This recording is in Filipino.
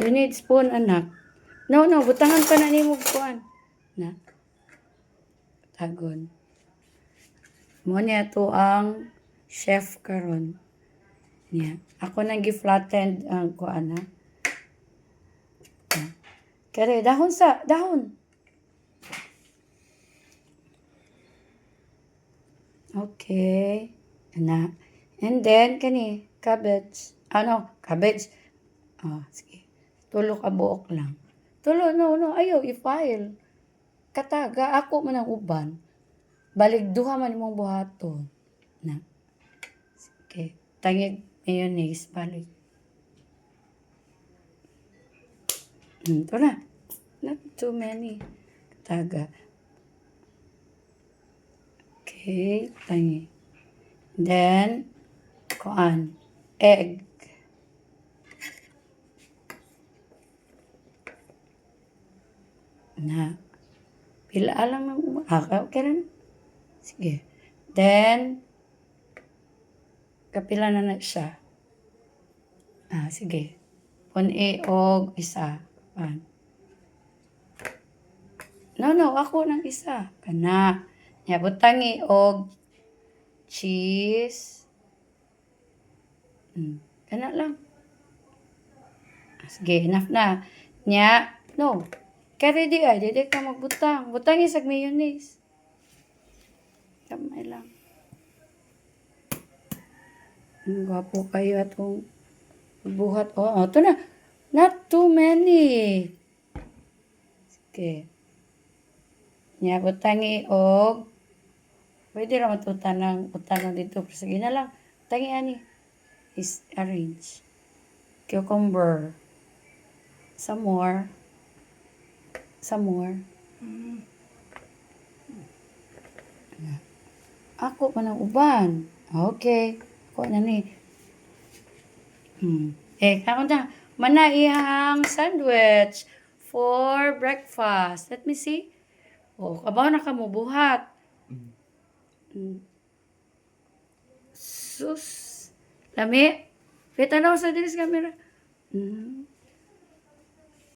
You need spoon, anak. No, butangan pa na ni mo kuan. Na. Tagon. Mo niya to ang chef karon. Niya. Ako nang gi-flattened ang kuan ha. Kare dahon. Okay. Na. And then kani cabbage. Cabbage. Sige. Tulo ka buok lang. Tulo, no. Ayaw, i-file. Kataga, ako man ang uban. Balik duha man imong buhaton. Na. Sige. Tangig mayonnaise, balik. Ito na. Not too many. Kataga. Okay, tangi. Then, kuan. Egg. Na. Pila lang ng okay na. Sige. Then, kapila na siya. Sige. Pun-i og isa. No, ako ng isa. Kana. Nya butangi og cheese. Kana lang. Sige, enough na. Nya, no. Kaya di ka magbutang. Butangi sa mayonnaise. Kamay lang. Ang gwapo kayo atong buhat. Ito na. Not too many. Sige. Nya, butangi og pwede ra matutan ng dito. Pero sige na lang. Butangi ani. Is arrange. Cucumber. Some more. Ako man ang uban. Okay. Ako na ni. Ako na. Manaihang sandwich for breakfast. Let me see. Kabaw na ka mo buhat. Sus. Lami. Kita na sa dinis camera.